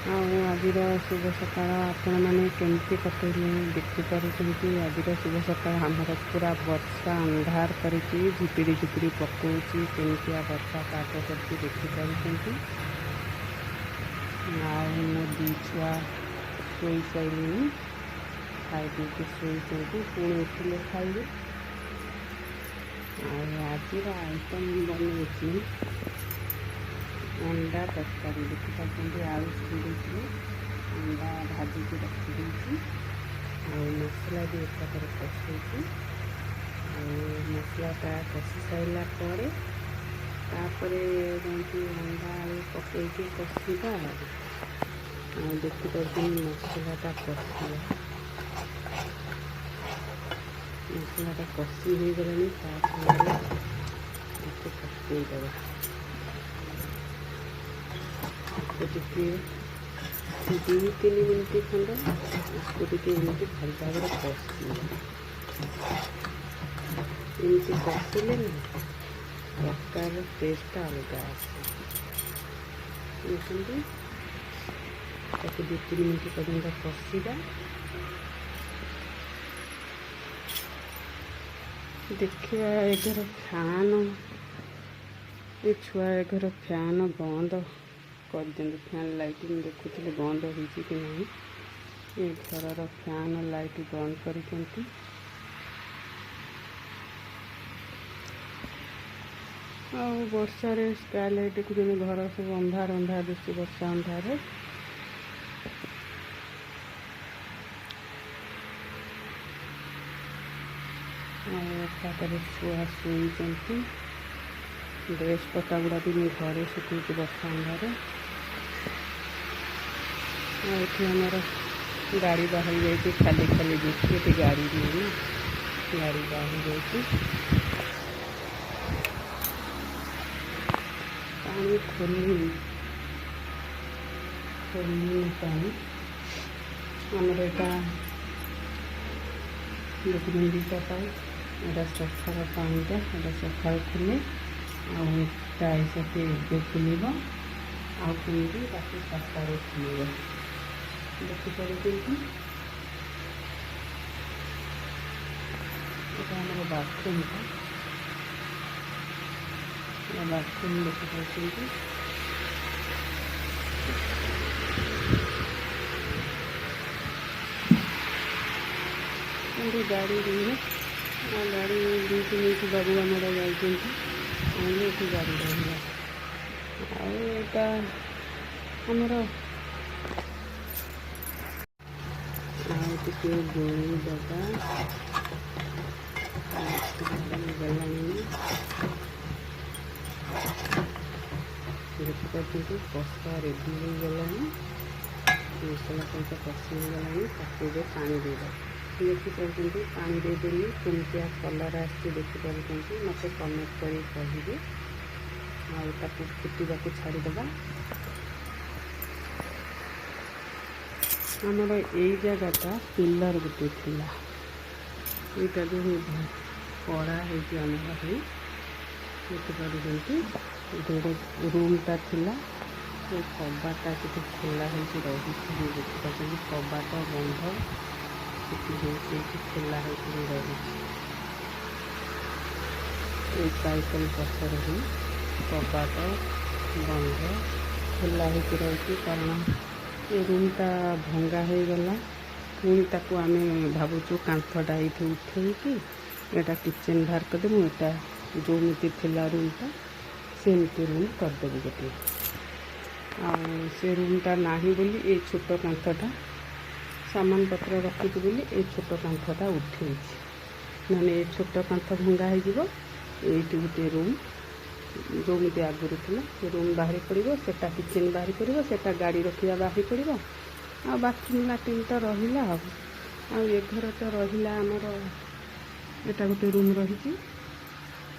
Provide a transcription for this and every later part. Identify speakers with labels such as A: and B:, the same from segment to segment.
A: ଆଜିର ଶୁଭ ସକାଳ ଆପଣମାନେ କେମିତି କଟେଇଲେ ଦେଖିପାରୁଛନ୍ତି। ଆଜିର ଶୁଭ ସକାଳ ଆମର ପୁରା ବର୍ଷା ଅନ୍ଧାର କରିକି ଝିପିରି ଝିପିରି ପକଉଛି। କେମିତିଆ ବର୍ଷା ପାଗ କରିକି ଦେଖିପାରୁଛନ୍ତି। ଆଉ ମୋ ଦି ଛୁଆ ଶୋଇସାରିଲେଣି, ଖାଇ ପିଇକି ଶୋଇଛନ୍ତି, ପୁଣି ଉଠିଲେ ଖାଇବେ। ଆଉ ଆଜିର ଆଇଟମ୍ ବନେଇଛି ଅଣ୍ଡା ତରକାରୀ। ଦେଖିପାରୁଛନ୍ତି ଆଳୁ ସିଝେଇଥିଲି, ଅଣ୍ଡା ଭାଜିକି ରଖିଦେଇଛି, ଆଉ ମସଲା ବି ଏକାଥରେ କଷେଇଛି। ଆଉ ମସଲାଟା କଷି ସାରିଲା ପରେ ତାପରେ ଯାଇକି ଅଣ୍ଡା ଆଳୁ ପକେଇକି କଷିବା। ଆଉ ଦେଖିପାରୁଛନ୍ତି ମସଲାଟା କଷିବା, ମସଲାଟା କଷି ହୋଇଗଲାଣି। ତା ସାଙ୍ଗରେ ଟିକେ ପକେଇଦେବା, ଟିକେ 2-3 ମିନିଟ୍ ଖଣ୍ଡେ ଆକୁ ଟିକେ ଏମିତି ଭଲ ଭାବରେ କଷିବା। ଏମିତି କଷିଲେ ନା ତରକାରୀର ଟେଷ୍ଟଟା ଅଲଗା ଆସେ। ଦେଖନ୍ତୁ, ତାକୁ 2-3 ମିନିଟ୍ ପର୍ଯ୍ୟନ୍ତ କଷିବା। ଦେଖିବା ଏ ଘର ଫ୍ୟାନ୍, ଏ ଛୁଆ ଏ ଘର ଫ୍ୟାନ୍ ବନ୍ଦ କରିଦିଅନ୍ତୁ। ଫ୍ୟାନ୍ ଲାଇଟ୍ ଦେଖୁଥିଲେ ବନ୍ଦ ହେଇଛି କି ନାହିଁ। ଏ ଘରର ଫ୍ୟାନ୍ ଲାଇଟ୍ ବନ୍ଦ କରିଛନ୍ତି। ଆଉ ବର୍ଷାରେ ସ୍କାଇଲାଇଟ୍ ଦେଖୁଛନ୍ତି, ଘର ସବୁ ଅନ୍ଧାର ଅନ୍ଧାର ଦିଶୁଛି ବର୍ଷା ଅନ୍ଧାରରେ। ଆଉ ଏକାଥରେ ଛୁଆ ଶୋଇଛନ୍ତି। ଡ୍ରେସ୍ ପଟା ଗୁଡ଼ା ବି ମୁଁ ଘରେ ଶୁଖେଇଛି ବର୍ଷା ଅନ୍ଧାରରେ। ଆଉ ଏଠି ଆମର ଗାଡ଼ି ବାହାରି ଯାଇଛି, ଖାଲି ଖାଲି ଦିଶୁଛି। ଏଠି ଗାଡ଼ି ନାହିଁ ନା, ଗାଡ଼ି ବାହାରି ଯାଇଛି। ପାଣି ଖୋଲିନି ପାଣି ଆମର ଏଇଟା ଦେଖୁଛନ୍ତି ସକାଳୁ, ଏଇଟା ସକାଳ ପାଣିଟା, ଏଇଟା ସକାଳୁ ଖୋଲେ। ଆଉ ଏଟା ସେଠି ଏବେ ଖୋଲିବ, ଆଉ କେମିତି ରାତି 7ଟାରେ ଖୋଲିବ। ଦେଖିପାରୁଛନ୍ତି, ଏଇଟା ଆମର ବାଥରୁମ୍ଟା, ଏଇଟା ବାଥରୁମ୍ ଦେଖିପାରୁଛନ୍ତି। ଏମିତି ଗାଡ଼ି ରହିବ, ଗାଡ଼ି 2-3 ମିନିଟ୍ ବାବୁ ଆମର ଯାଇଛନ୍ତି, ଆଣିଲେ ଏଠି ଗାଡ଼ି ରହିବ। ଆଉ ଏଇଟା ଆମର ଆଉ ଟିକେ ଗୋଳି ଦେବା, ଗଲାଣି। ଦେଖିପାରୁଛନ୍ତି କଷା ରେଡ଼ି ହୋଇଗଲାଣି, ମସଲା ସହିତ କଷି ହୋଇଗଲାଣି। ତାକୁ ଏବେ ପାଣି ଦେଇଦେବା। ଦେଖିପାରୁଛନ୍ତି ପାଣି ଦେଇଦେଲି, କେମିତିଆ କଲର୍ ଆସିଛି ଦେଖିପାରୁଛନ୍ତି। ମୋତେ କମେଣ୍ଟ କରି କହିବେ। ଆଉ ତାକୁ ଫୁଟିବାକୁ ଛାଡ଼ିଦେବା। ଆମର ଏଇ ଜାଗାଟା ପିଲର୍ ଗୋଟେ ଥିଲା, ଏଇଟା ଯେଉଁ କଡ଼ା ହେଇଛି ଆମର ହେଇ। ଦେଖିପାରୁଛନ୍ତି ଗୋଟେ ରୁମ୍ଟା ଥିଲା, ଏ କବାଟା ସେଠି ଖୋଲା ହେଇକି ରହିଛି। ଦେଖିପାରୁଛନ୍ତି କବାଟ ବନ୍ଧ ସେଠି ହେଇକି ଖୋଲା ହେଇକି ରହିଛି। ଏଇ ସାଇକେଲ ପଛରେ ହିଁ କବାଟ ବନ୍ଧ ଖୋଲା ହେଇକି ରହିଛି, କାରଣ ଏ ରୁମ୍ଟା ଭଙ୍ଗା ହେଇଗଲା। ପୁଣି ତାକୁ ଆମେ ଭାବୁଛୁ କାନ୍ଥଟା ଏଇଠି ଉଠେଇକି ଏଇଟା କିଚେନ୍ ବାହାର କରିଦେବୁ। ଏଇଟା ଯେଉଁମିତି ଥିଲା ରୁମ୍ଟା ସେମିତି ରୁମ୍ କରିଦେବୁ ଗୋଟେ। ଆଉ ସେ ରୁମ୍ଟା ନାହିଁ ବୋଲି ଏଇ ଛୋଟ କାନ୍ଥଟା, ସାମାନ ପତ୍ର ରଖୁଛୁ ବୋଲି ଏଇ ଛୋଟ କାନ୍ଥଟା ଉଠେଇଛି। ନହେଲେ ଏ ଛୋଟ କାନ୍ଥ ଭଙ୍ଗା ହେଇଯିବ, ଏଇଠି ଗୋଟେ ରୁମ୍ ଯେଉଁମିତି ଆଗରୁ ଥିଲା ସେ ରୁମ୍ ବାହାରି ପଡ଼ିବ, ସେଟା କିଚେନ୍ ବାହାରି ପଡ଼ିବ, ସେଟା ଗାଡ଼ି ରଖିବା ବାହାରି ପଡ଼ିବ। ଆଉ ବାଥରୁମ୍ ଲାଟ୍ରିନ୍ ତ ରହିଲା। ଆଉ ଏ ଘର ତ ରହିଲା ଆମର, ଏଟା ଗୋଟେ ରୁମ୍ ରହିଛି।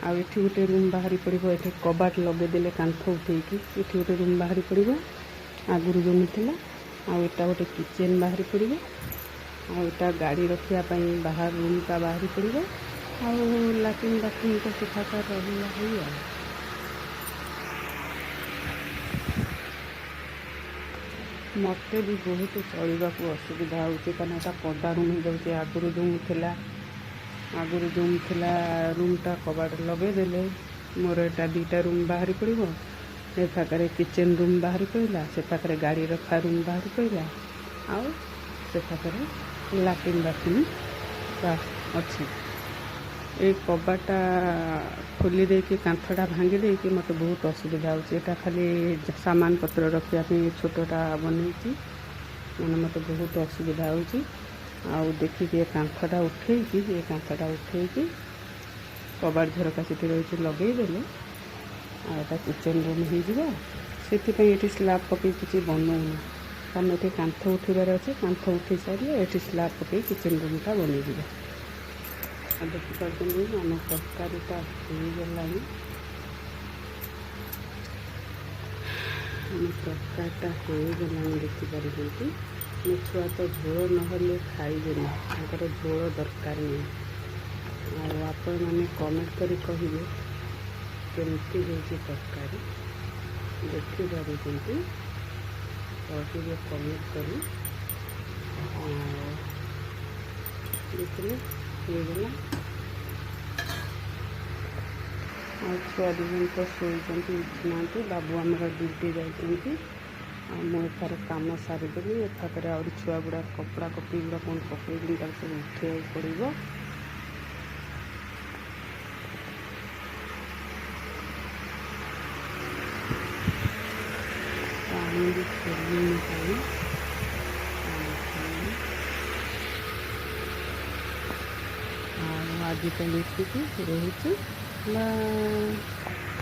A: ଆଉ ଏଠି ଗୋଟେ ରୁମ୍ ବାହାରି ପଡ଼ିବ। ଏଠି କବାଟ ଲଗେଇଦେଲେ କାନ୍ଥ ଉଠେଇକି ଏଠି ଗୋଟେ ରୁମ୍ ବାହାରି ପଡ଼ିବ ଆଗରୁ ଯେମିତି ଥିଲା। ଆଉ ଏଟା ଗୋଟେ କିଚେନ୍ ବାହାରି ପଡ଼ିବ। ଆଉ ଏଟା ଗାଡ଼ି ରଖିବା ପାଇଁ ବାହାର ରୁମ୍ଟା ବାହାରି ପଡ଼ିବ। ଆଉ ଲାଟ୍ରିନ୍ ବାଥରୁମ୍ ତ ସେଠାକାର ରହିଲା ହେଇ। ଆଉ ମୋତେ ବି ବହୁତ ଚଳିବାକୁ ଅସୁବିଧା ହେଉଛି, କାରଣ ଏଇଟା ପଦା ରୁମ୍ ହେଇଯାଉଛି। ଆଗରୁ ରୁମ୍ ଥିଲା ରୁମ୍ଟା କବାଟ ଲଗେଇଦେଲେ ମୋର ଏଇଟା 2ଟା ରୁମ୍ ବାହାରି ପଡ଼ିବ। ଏ ପାଖରେ କିଚେନ୍ ରୁମ୍ ବାହାରି ପଡ଼ିଲା, ସେ ପାଖରେ ଗାଡ଼ି ରଖା ରୁମ୍ ବାହାରି ପଡ଼ିଲା, ଆଉ ସେ ପାଖରେ ଲାଟ୍ରିନ୍ ବାଥରୁମ୍ ଅଛି। ଏଇ କବାଟା ଖୋଲି ଦେଇକି କାନ୍ଥଟା ଭାଙ୍ଗି ଦେଇକି ମୋତେ ବହୁତ ଅସୁବିଧା ହେଉଛି। ଏଇଟା ଖାଲି ସାମାନ ପତ୍ର ରଖିବା ପାଇଁ ଛୋଟଟା ବନେଇଛି, ମାନେ ମୋତେ ବହୁତ ଅସୁବିଧା ହେଉଛି। ଆଉ ଦେଖିକି ଏ କାନ୍ଥଟା ଉଠେଇକି କବାଟ ଝରକା ସେଠି ରହିଛି ଲଗେଇଦେଲେ ଆଉ ଏଇଟା କିଚେନ୍ ରୁମ୍ ହେଇଯିବ। ସେଥିପାଇଁ ଏଠି ସ୍ଲାବ୍ ପକାଇ କିଛି ବନଉନି, କାରଣ ଏଠି କାନ୍ଥ ଉଠିବାର ଅଛି। କାନ୍ଥ ଉଠି ସାରିଲେ ଏଠି ସ୍ଲାବ୍ ପକାଇ କିଚେନ୍ ରୁମ୍ଟା ବନେଇଯିବ। ଆଉ ଦେଖିପାରୁଛନ୍ତି ଆମ ତରକାରୀଟା ହେଇଗଲାଣି। ଦେଖିପାରୁଛନ୍ତି। ମୋ ଛୁଆ ତ ଝୋଳ ନହେଲେ ଖାଇବେନି, ତାଙ୍କର ଝୋଳ ଦରକାର ନାହିଁ। ଆଉ ଆପଣମାନେ କମେଣ୍ଟ କରି କହିବେ କେମିତି ହେଇଛି ତରକାରୀ। ଦେଖିପାରୁଛନ୍ତି, କହିବେ କମେଣ୍ଟ କରି। ଆଉ ଦେଖିଲେ ହେଇଗଲା। ଆଉ ଛୁଆ 2 ଜଣ ତ ଶୋଇଛନ୍ତି, ଉଠୁନାହାନ୍ତି। ବାବୁ ଆମର ଡ୍ୟୁଟି ଯାଇଛନ୍ତି। ଆଉ ମୁଁ ଏଠାରେ କାମ ସାରିଦେଲି। ଏପାଖରେ ଆହୁରି ଛୁଆ ଗୁଡ଼ା କପଡ଼ା କପି ଗୁଡ଼ା କ'ଣ ପକାଇଛନ୍ତି, ତାକୁ ସବୁ ଉଠେଇବାକୁ ପଡ଼ିବ। ପାଣି ବି ଖୋଲିନି, ଆଉ ଆଜି ପାଇଁ ଏତିକି ରହୁଛି। ବାଏ।